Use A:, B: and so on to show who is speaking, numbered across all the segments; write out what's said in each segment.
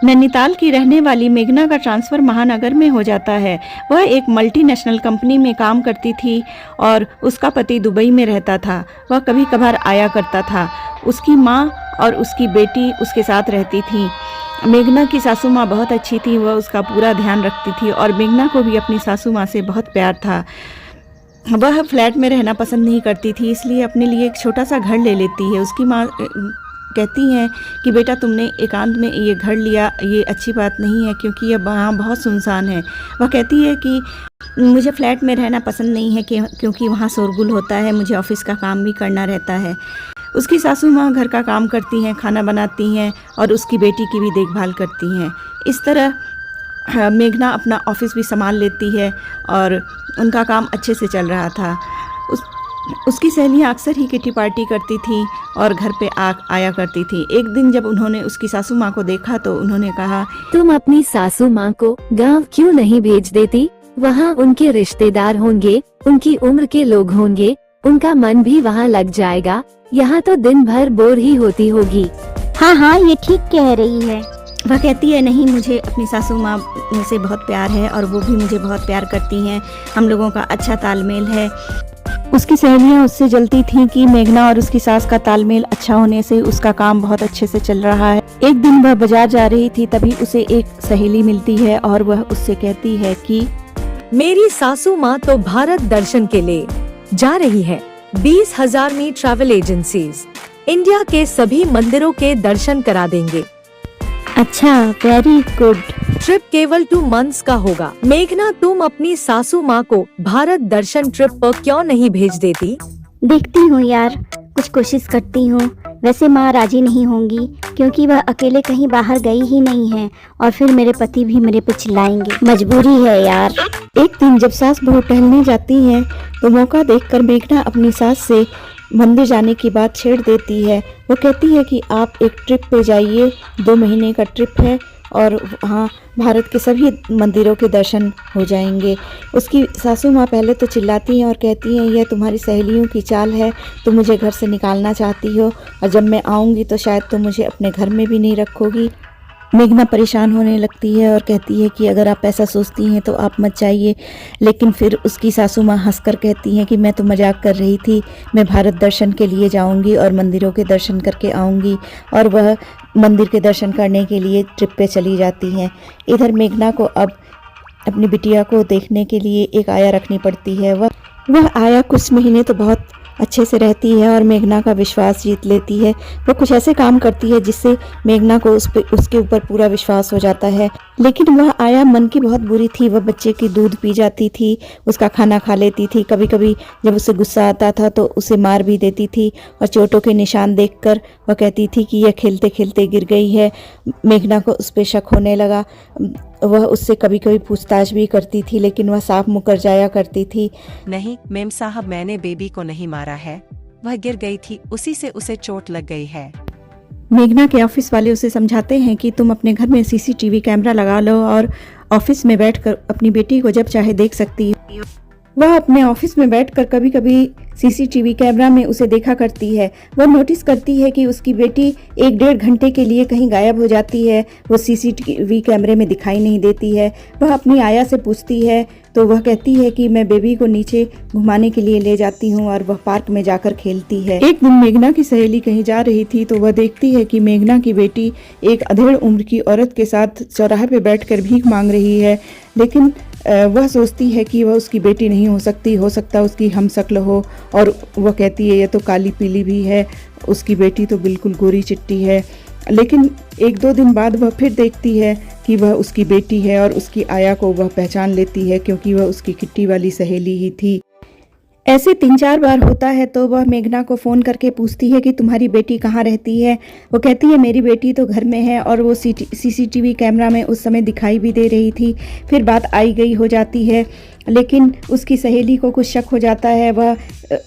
A: नैनीताल की रहने वाली मेघना का ट्रांसफ़र महानगर में हो जाता है। वह एक मल्टीनेशनल कंपनी में काम करती थी और उसका पति दुबई में रहता था। वह कभी कभार आया करता था। उसकी माँ और उसकी बेटी उसके साथ रहती थी। मेघना की सासू माँ बहुत अच्छी थी। वह उसका पूरा ध्यान रखती थी और मेघना को भी अपनी सासू माँ से बहुत प्यार था। वह फ्लैट में रहना पसंद नहीं करती थी, इसलिए अपने लिए एक छोटा सा घर ले लेती है। उसकी माँ कहती हैं कि बेटा तुमने एकांत में ये घर लिया, ये अच्छी बात नहीं है क्योंकि ये वहाँ बहुत सुनसान है। वह कहती है कि मुझे फ्लैट में रहना पसंद नहीं है क्योंकि वहाँ शोरगुल होता है, मुझे ऑफिस का काम भी करना रहता है। उसकी सासू माँ घर का काम करती हैं, खाना बनाती हैं और उसकी बेटी की भी देखभाल करती हैं। इस तरह मेघना अपना ऑफिस भी संभाल लेती है और उनका काम अच्छे से चल रहा था। उसकी सहेलियाँ अक्सर ही किटी पार्टी करती थीं और घर पे आया करती थीं। एक दिन जब उन्होंने उसकी सासू माँ को देखा तो उन्होंने कहा,
B: तुम अपनी सासू माँ को गांव क्यों नहीं भेज देती? वहाँ उनके रिश्तेदार होंगे, उनकी उम्र के लोग होंगे, उनका मन भी वहाँ लग जाएगा। यहाँ तो दिन भर बोर ही होती होगी।
C: हाँ, ये ठीक कह रही है।
A: वह कहती है, नहीं, मुझे अपनी सासू माँ से बहुत प्यार है और वो भी मुझे बहुत प्यार करती हैं। हम लोगों का अच्छा तालमेल है। उसकी सहेलियाँ उससे जलती थीं कि मेघना और उसकी सास का तालमेल अच्छा होने से उसका काम बहुत अच्छे से चल रहा है। एक दिन वह बाजार जा रही थी, तभी उसे एक सहेली मिलती है और वह उससे कहती है कि
D: मेरी सासू माँ तो भारत दर्शन के लिए जा रही है। 20,000 में ट्रैवल एजेंसीज इंडिया के सभी मंदिरों के दर्शन करा देंगे।
C: अच्छा, वेरी गुड।
D: ट्रिप केवल 2 मंथ्स का होगा। मेघना, तुम अपनी सासू माँ को भारत दर्शन ट्रिप पर क्यों नहीं भेज देती?
C: देखती हूँ यार, कुछ कोशिश करती हूँ। वैसे माँ राजी नहीं होंगी क्योंकि वह अकेले कहीं बाहर गई ही नहीं है और फिर मेरे पति भी मेरे पे चिल्लाएंगे। मजबूरी है यार।
A: एक दिन जब सास बहू टहलने जाती हैं तो मौका देखकर मेघना अपनी सास से मंदिर जाने की बात छेड़ देती है। वो कहती है कि आप एक ट्रिप पे जाइए, 2 महीने का ट्रिप है और वहाँ भारत के सभी मंदिरों के दर्शन हो जाएंगे। उसकी सासू माँ पहले तो चिल्लाती हैं और कहती हैं, यह तुम्हारी सहेलियों की चाल है, तुम मुझे घर से निकालना चाहती हो और जब मैं आऊँगी तो शायद तुम मुझे अपने घर में भी नहीं रखोगी। मेघना परेशान होने लगती है और कहती है कि अगर आप ऐसा सोचती हैं तो आप मत जाइए। लेकिन फिर उसकी सासू माँ हंसकर कहती हैं कि मैं तो मजाक कर रही थी, मैं भारत दर्शन के लिए जाऊंगी और मंदिरों के दर्शन करके आऊंगी। और वह मंदिर के दर्शन करने के लिए ट्रिप पे चली जाती हैं। इधर मेघना को अब अपनी बिटिया को देखने के लिए एक आया रखनी पड़ती है। वह आया कुछ महीने तो बहुत अच्छे से रहती है और मेघना का विश्वास जीत लेती है। वो कुछ ऐसे काम करती है जिससे मेघना को उसके ऊपर पूरा विश्वास हो जाता है। लेकिन वह आया मन की बहुत बुरी थी। वह बच्चे की दूध पी जाती थी, उसका खाना खा लेती थी। कभी कभी जब उसे गुस्सा आता था तो उसे मार भी देती थी और चोटों के निशान देखकर वह कहती थी कि यह खेलते खेलते गिर गई है। मेघना को उस पर शक होने लगा। वह उससे कभी कभी पूछताछ भी करती थी लेकिन वह साफ मुकर जाया करती थी।
E: नहीं मेम साहब, मैंने बेबी को नहीं मारा है, वह गिर गई थी, उसी से उसे चोट लग गई है।
A: मेघना के ऑफिस वाले उसे समझाते हैं कि तुम अपने घर में सीसीटीवी कैमरा लगा लो और ऑफिस में बैठकर अपनी बेटी को जब चाहे देख सकती हो। वह अपने ऑफिस में बैठकर कभी कभी सीसीटीवी कैमरा में उसे देखा करती है। वह नोटिस करती है कि उसकी बेटी 1-1.5 घंटे के लिए कहीं गायब हो जाती है। वो सीसीटीवी कैमरे में दिखाई नहीं देती है। वह अपनी आया से पूछती है तो वह कहती है कि मैं बेबी को नीचे घुमाने के लिए ले जाती हूँ और वह पार्क में जाकर खेलती है। एक दिन मेघना की सहेली कहीं जा रही थी तो वह देखती है कि मेघना की बेटी एक अधेड़ उम्र की औरत के साथ चौराहे पे बैठकर भीख मांग रही है। लेकिन वह सोचती है कि वह उसकी बेटी नहीं हो सकती, हो सकता उसकी हमशक्ल हो। और वह कहती है, यह तो काली पीली भी है, उसकी बेटी तो बिल्कुल गोरी चिट्टी है। लेकिन 1-2 दिन बाद वह फिर देखती है कि वह उसकी बेटी है और उसकी आया को वह पहचान लेती है क्योंकि वह उसकी किट्टी वाली सहेली ही थी। ऐसे 3-4 बार होता है तो वह मेघना को फ़ोन करके पूछती है कि तुम्हारी बेटी कहाँ रहती है। वो कहती है मेरी बेटी तो घर में है और वो सीसीटीवी कैमरा में उस समय दिखाई भी दे रही थी। फिर बात आई गई हो जाती है लेकिन उसकी सहेली को कुछ शक हो जाता है। वह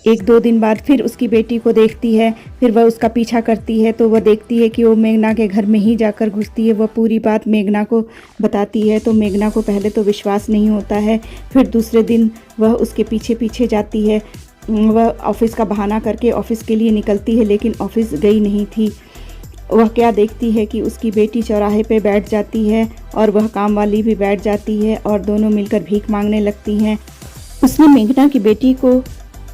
A: 1-2 दिन बाद फिर उसकी बेटी को देखती है। फिर वह उसका पीछा करती है तो वह देखती है कि वो मेघना के घर में ही जाकर घुसती है। वह पूरी बात मेघना को बताती है तो मेघना को पहले तो विश्वास नहीं होता है। फिर दूसरे दिन वह उसके पीछे पीछे जाती है। वह ऑफिस का बहाना करके ऑफिस के लिए निकलती है लेकिन ऑफिस गई नहीं थी। वह क्या देखती है कि उसकी बेटी चौराहे पे बैठ जाती है और वह काम वाली भी बैठ जाती है और दोनों मिलकर भीख मांगने लगती हैं। उसने मेघना की बेटी को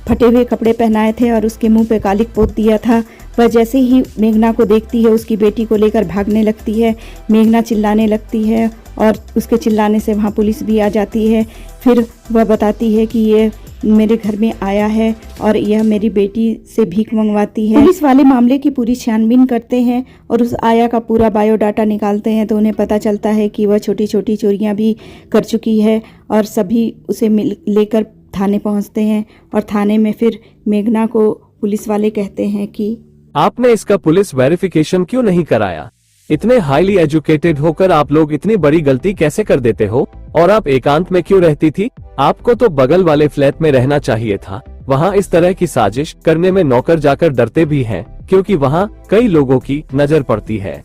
A: फटे हुए कपड़े पहनाए थे और उसके मुंह पे कालिक पोत दिया था। वह जैसे ही मेघना को देखती है उसकी बेटी को लेकर भागने लगती है। मेघना चिल्लाने लगती है और उसके चिल्लाने से वहाँ पुलिस भी आ जाती है। फिर वह बताती है कि ये मेरे घर में आया है और यह मेरी बेटी से भीख मंगवाती है। पुलिस वाले मामले की पूरी छानबीन करते हैं और उस आया का पूरा बायोडाटा निकालते हैं तो उन्हें पता चलता है कि वह छोटी छोटी चोरियां भी कर चुकी है और सभी उसे लेकर थाने पहुंचते हैं और थाने में फिर मेघना को पुलिस वाले कहते हैं कि
F: आपने इसका पुलिस वेरिफिकेशन क्यों नहीं कराया? इतने हाईली एजुकेटेड होकर आप लोग इतनी बड़ी गलती कैसे कर देते हो? और आप एकांत में क्यों रहती थी? आपको तो बगल वाले फ्लैट में रहना चाहिए था। वहाँ इस तरह की साजिश करने में नौकर जाकर डरते भी हैं क्योंकि वहाँ कई लोगों की नजर पड़ती है।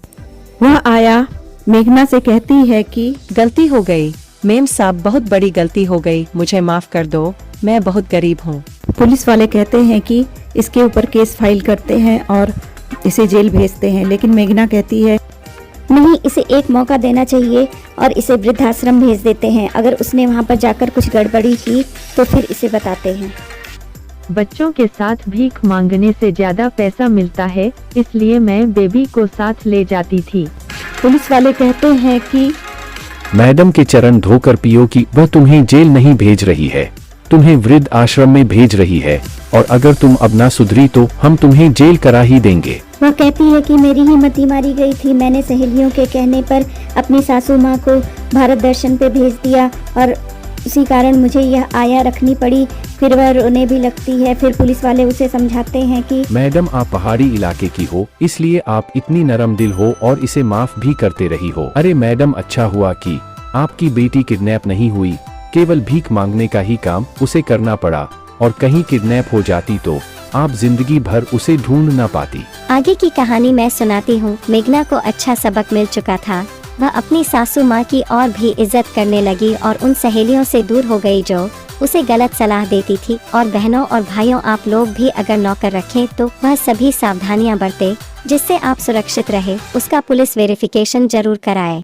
A: वह आया मेघना से कहती है कि
E: गलती हो गई मेम साहब, बहुत बड़ी गलती हो गई, मुझे माफ कर दो, मैं बहुत गरीब हूँ।
A: पुलिस वाले कहते हैं कि इसके ऊपर केस फाइल करते हैं और इसे जेल भेजते हैं, लेकिन मेघना कहती है
C: नहीं, इसे एक मौका देना चाहिए और इसे वृद्धाश्रम भेज देते हैं। अगर उसने वहाँ पर जाकर कुछ गड़बड़ी की तो फिर इसे बताते हैं।
G: बच्चों के साथ भीख मांगने से ज्यादा पैसा मिलता है, इसलिए मैं बेबी को साथ ले जाती थी।
A: पुलिस वाले कहते हैं कि
H: मैडम के चरण धोकर पियो कि वह तुम्हें जेल नहीं भेज रही है, तुम्हें वृद्ध आश्रम में भेज रही है और अगर तुम अब ना सुधरी तो हम तुम्हें जेल करा ही देंगे।
C: वह कहती है कि मेरी हिम्मत मारी गई थी, मैंने सहेलियों के कहने पर अपनी सासू माँ को भारत दर्शन पे भेज दिया और उसी कारण मुझे यह आया रखनी पड़ी। फिर वह रोने भी लगती है। फिर पुलिस वाले उसे समझाते हैं कि
H: मैडम आप पहाड़ी इलाके की हो इसलिए आप इतनी नरम दिल हो और इसे माफ भी करते रही हो। अरे मैडम, अच्छा हुआ कि आपकी बेटी किडनैप नहीं हुई, केवल भीख मांगने का ही काम उसे करना पड़ा और कहीं किडनैप हो जाती तो आप जिंदगी भर उसे ढूंढ ना पाती।
C: आगे की कहानी मैं सुनाती हूँ। मेघना को अच्छा सबक मिल चुका था। वह अपनी सासू माँ की और भी इज्जत करने लगी और उन सहेलियों से दूर हो गई जो उसे गलत सलाह देती थी। और बहनों और भाइयों, आप लोग भी अगर नौकर रखें तो वह सभी सावधानियां बरतें जिससे आप सुरक्षित रहे। उसका पुलिस वेरिफिकेशन जरूर कराएं।